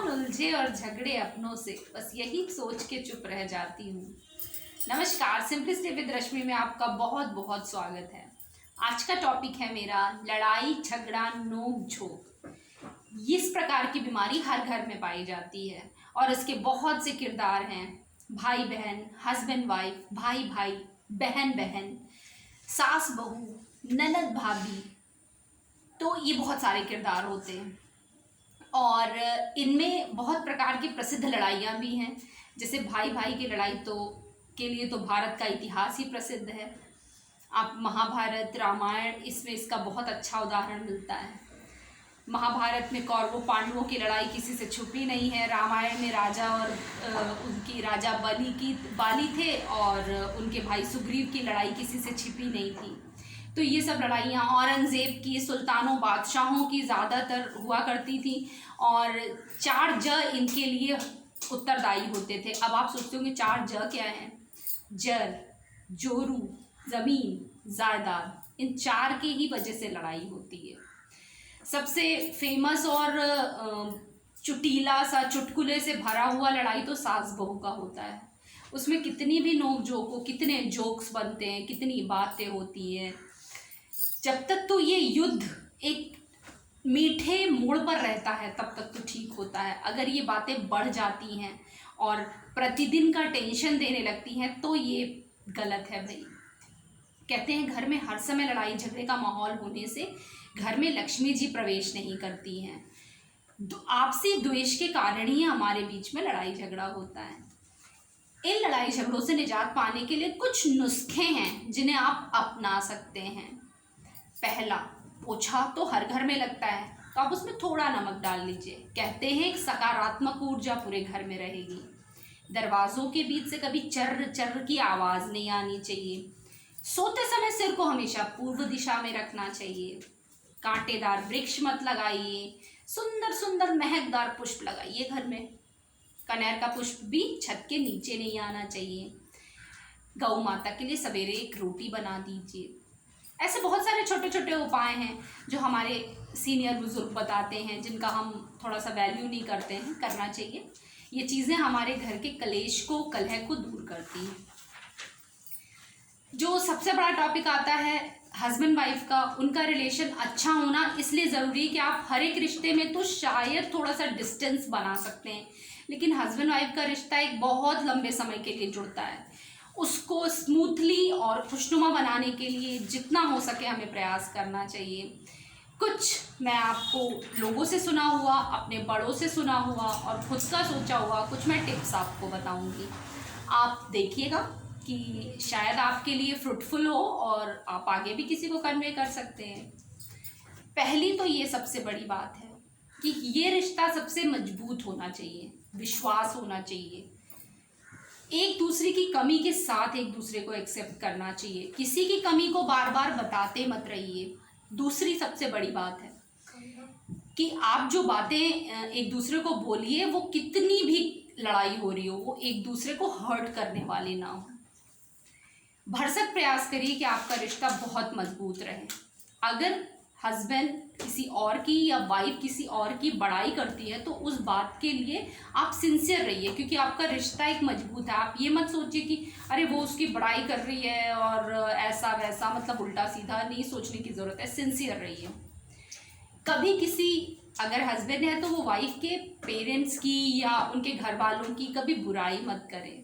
कौन उलझे और झगड़े अपनों से, बस यही सोच के चुप रह जाती हूँ। नमस्कार, सिंपलिसिटी विद रश्मि में आपका बहुत बहुत स्वागत है। आज का टॉपिक है मेरा लड़ाई झगड़ा नोक झोंक। इस प्रकार की बीमारी हर घर में पाई जाती है और इसके बहुत से किरदार हैं। भाई बहन, हस्बैंड वाइफ, भाई भाई, बहन बहन, सास बहू, ननद भाभी, तो ये बहुत सारे किरदार होते हैं और इनमें बहुत प्रकार की प्रसिद्ध लड़ाइयाँ भी हैं। जैसे भाई भाई की लड़ाई के लिए तो भारत का इतिहास ही प्रसिद्ध है। आप महाभारत, रामायण, इसमें इसका बहुत अच्छा उदाहरण मिलता है। महाभारत में कौरवों पांडवों की लड़ाई किसी से छुपी नहीं है। रामायण में राजा और उनकी राजा बाली थे और उनके भाई सुग्रीव की लड़ाई किसी से छिपी नहीं थी। तो ये सब लड़ाइयाँ औरंगज़ेब की, सुल्तानों बादशाहों की ज़्यादातर हुआ करती थी और 4 ज इनके लिए उत्तरदायी होते थे। अब आप सोचते होंगे 4 ज क्या हैं? जर, जोरू, ज़मीन, जायदाद, इन 4 की ही वजह से लड़ाई होती है। सबसे फेमस और चुटीला सा, चुटकुले से भरा हुआ लड़ाई तो सास बहू का होता है। उसमें कितनी भी नोक झोंक हो, कितने जोक्स बनते हैं, कितनी बातें होती हैं। जब तक तो ये युद्ध एक मीठे मोड़ पर रहता है तब तक तो ठीक होता है। अगर ये बातें बढ़ जाती हैं और प्रतिदिन का टेंशन देने लगती हैं तो ये गलत है भाई। कहते हैं घर में हर समय लड़ाई झगड़े का माहौल होने से घर में लक्ष्मी जी प्रवेश नहीं करती हैं। आपसी द्वेष के कारण ही हमारे बीच में लड़ाई झगड़ा होता है। इन लड़ाई झगड़ों से निजात पाने के लिए कुछ नुस्खे हैं जिन्हें आप अपना सकते हैं। पहला, पोछा तो हर घर में लगता है तो आप उसमें थोड़ा नमक डाल लीजिए। कहते हैं एक सकारात्मक ऊर्जा पूरे घर में रहेगी। दरवाज़ों के बीच से कभी चर्र चर्र की आवाज़ नहीं आनी चाहिए। सोते समय सिर को हमेशा पूर्व दिशा में रखना चाहिए। कांटेदार वृक्ष मत लगाइए। सुंदर सुंदर महकदार पुष्प लगाइए घर में। कनेर का पुष्प भी छत के नीचे नहीं आना चाहिए। गौ माता के लिए सवेरे एक रोटी बना दीजिए। ऐसे बहुत सारे छोटे छोटे उपाय हैं जो हमारे सीनियर बुजुर्ग बताते हैं, जिनका हम थोड़ा सा वैल्यू नहीं करते हैं। करना चाहिए। ये चीज़ें हमारे घर के कलेश को, कलह को दूर करती हैं। जो सबसे बड़ा टॉपिक आता है हस्बैंड वाइफ का, उनका रिलेशन अच्छा होना इसलिए ज़रूरी है कि आप हर एक रिश्ते में तो शायद थोड़ा सा डिस्टेंस बना सकते हैं, लेकिन हस्बैंड वाइफ का रिश्ता एक बहुत लंबे समय के लिए जुड़ता है। उसको स्मूथली और खुशनुमा बनाने के लिए जितना हो सके हमें प्रयास करना चाहिए। कुछ मैं आपको लोगों से सुना हुआ, अपने बड़ों से सुना हुआ और खुद का सोचा हुआ कुछ मैं टिप्स आपको बताऊंगी। आप देखिएगा कि शायद आपके लिए फ्रूटफुल हो और आप आगे भी किसी को कन्वे कर सकते हैं। पहली तो ये सबसे बड़ी बात है कि ये रिश्ता सबसे मजबूत होना चाहिए, विश्वास होना चाहिए। एक दूसरे की कमी के साथ एक दूसरे को एक्सेप्ट करना चाहिए। किसी की कमी को बार बार बताते मत रहिए। दूसरी सबसे बड़ी बात है कि आप जो बातें एक दूसरे को बोलिए, वो कितनी भी लड़ाई हो रही हो, वो एक दूसरे को हर्ट करने वाली ना हो। भरसक प्रयास करिए कि आपका रिश्ता बहुत मजबूत रहे। अगर हस्बैंड किसी और की या वाइफ किसी और की बड़ाई करती है तो उस बात के लिए आप सिंसियर रहिए, क्योंकि आपका रिश्ता एक मजबूत है। आप ये मत सोचिए कि अरे वो उसकी बड़ाई कर रही है और ऐसा वैसा, मतलब उल्टा सीधा नहीं सोचने की ज़रूरत है। सिंसियर रहिए। कभी किसी अगर हस्बैंड है तो वो वाइफ के पेरेंट्स की या उनके घर वालों की कभी बुराई मत करें।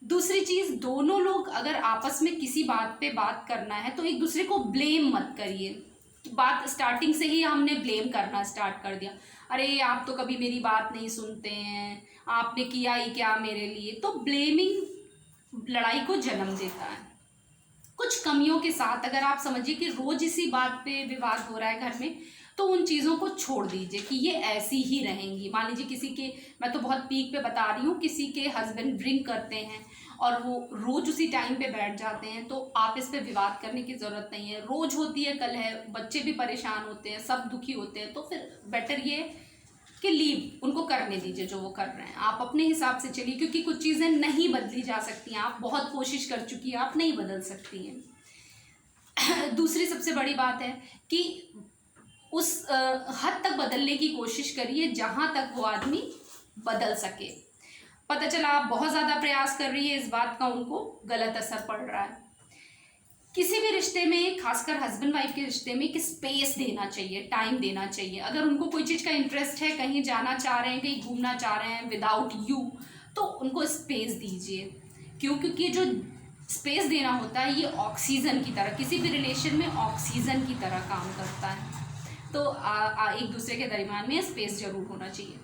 दूसरी चीज़, दोनों लोग अगर आपस में किसी बात पे बात करना है तो एक दूसरे को ब्लेम मत करिए। बात स्टार्टिंग से ही हमने ब्लेम करना स्टार्ट कर दिया, अरे आप तो कभी मेरी बात नहीं सुनते हैं, आपने किया ही क्या मेरे लिए, तो ब्लेमिंग लड़ाई को जन्म देता है। कुछ कमियों के साथ अगर आप समझिए कि रोज इसी बात पे विवाद हो रहा है घर में, तो उन चीज़ों को छोड़ दीजिए कि ये ऐसी ही रहेंगी। मान लीजिए किसी के, मैं तो बहुत पीक पे बता रही हूँ, किसी के हस्बैंड ड्रिंक करते हैं और वो रोज़ उसी टाइम पे बैठ जाते हैं, तो आप इस पे विवाद करने की ज़रूरत नहीं है। रोज़ होती है कलह, बच्चे भी परेशान होते हैं, सब दुखी होते हैं, तो फिर बेटर ये कि लीव, उनको करने दीजिए जो वो कर रहे हैं। आप अपने हिसाब से चलिए, क्योंकि कुछ चीज़ें नहीं बदली जा सकती हैं। आप बहुत कोशिश कर चुकी हैं, आप नहीं बदल सकती हैं। दूसरी सबसे बड़ी बात है कि उस हद तक बदलने की कोशिश करिए जहाँ तक वो आदमी बदल सके। पता चला आप बहुत ज़्यादा प्रयास कर रही है, इस बात का उनको गलत असर पड़ रहा है। किसी भी रिश्ते में, खासकर हस्बैंड वाइफ के रिश्ते में, कि स्पेस देना चाहिए, टाइम देना चाहिए। अगर उनको कोई चीज़ का इंटरेस्ट है, कहीं जाना चाह रहे हैं, कहीं घूमना चाह रहे हैं विदाउट यू, तो उनको स्पेस दीजिए। क्योंकि जो स्पेस देना होता है ये ऑक्सीजन की तरह, किसी भी रिलेशन में ऑक्सीजन की तरह काम करता है। तो एक दूसरे के दरमियान में स्पेस जरूर होना चाहिए।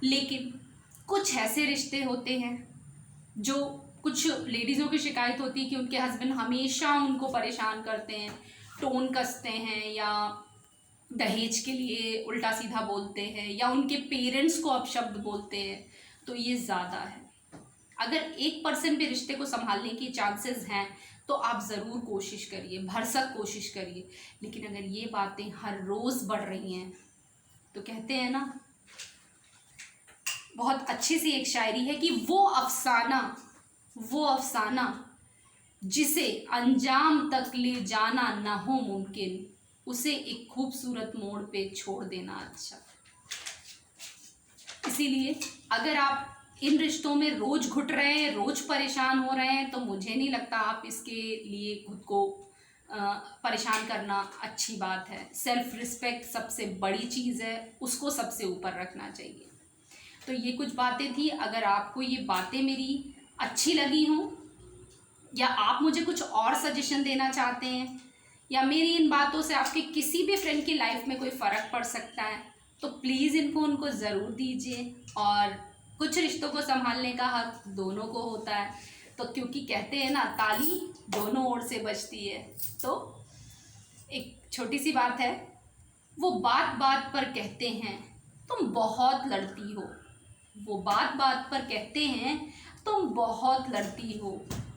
लेकिन कुछ ऐसे रिश्ते होते हैं, जो कुछ लेडीज़ों की शिकायत होती है कि उनके हस्बैंड हमेशा उनको परेशान करते हैं, टोन कसते हैं, या दहेज के लिए उल्टा सीधा बोलते हैं, या उनके पेरेंट्स को अपशब्द बोलते हैं। तो ये ज़्यादा है। अगर 1% भी रिश्ते को संभालने की चांसेस हैं तो आप ज़रूर कोशिश करिए, भरसक कोशिश करिए। लेकिन अगर ये बातें हर रोज़ बढ़ रही हैं तो कहते हैं ना, बहुत अच्छी सी एक शायरी है कि वो अफसाना जिसे अंजाम तक ले जाना ना हो मुमकिन, उसे एक खूबसूरत मोड़ पे छोड़ देना अच्छा। इसीलिए अगर आप इन रिश्तों में रोज घुट रहे हैं, रोज परेशान हो रहे हैं, तो मुझे नहीं लगता आप इसके लिए खुद को परेशान करना अच्छी बात है। सेल्फ रिस्पेक्ट सबसे बड़ी चीज़ है, उसको सबसे ऊपर रखना चाहिए। तो ये कुछ बातें थी। अगर आपको ये बातें मेरी अच्छी लगी हों, या आप मुझे कुछ और सजेशन देना चाहते हैं, या मेरी इन बातों से आपके किसी भी फ्रेंड की लाइफ में कोई फ़र्क पड़ सकता है, तो प्लीज़ उनको ज़रूर दीजिए। और कुछ रिश्तों को संभालने का हक दोनों को होता है। तो क्योंकि कहते हैं ना, ताली दोनों ओर से बजती है। तो एक छोटी सी बात है, वो बात बात पर कहते हैं तुम बहुत लड़ती हो, वो बात बात पर कहते हैं तुम बहुत लड़ती हो,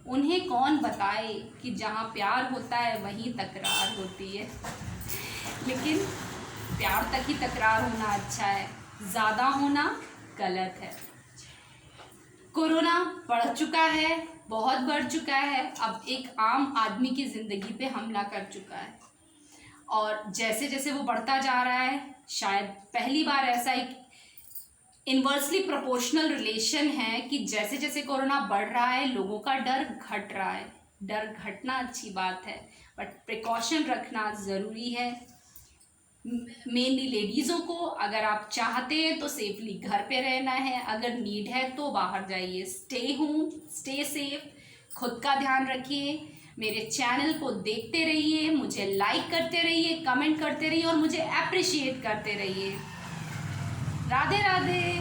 उन्हें कौन बताए कि जहाँ प्यार होता है वहीं तकरार होती है। लेकिन प्यार तक ही तकरार होना अच्छा है, ज़्यादा होना गलत है। कोरोना बढ़ चुका है, बहुत बढ़ चुका है, अब एक आम आदमी की ज़िंदगी पे हमला कर चुका है। और जैसे जैसे वो बढ़ता जा रहा है, शायद पहली बार ऐसा एक इन्वर्सली प्रोपोर्शनल रिलेशन है कि जैसे जैसे कोरोना बढ़ रहा है लोगों का डर घट रहा है। डर घटना अच्छी बात है, बट प्रिकॉशन रखना ज़रूरी है। मेनली लेडीज़ों को, अगर आप चाहते हैं तो सेफली घर पे रहना है, अगर नीड है तो बाहर जाइए। स्टे होम, स्टे सेफ, खुद का ध्यान रखिए। मेरे चैनल को देखते रहिए, मुझे लाइक करते रहिए, कमेंट करते रहिए और मुझे अप्रिशिएट करते रहिए। राधे राधे।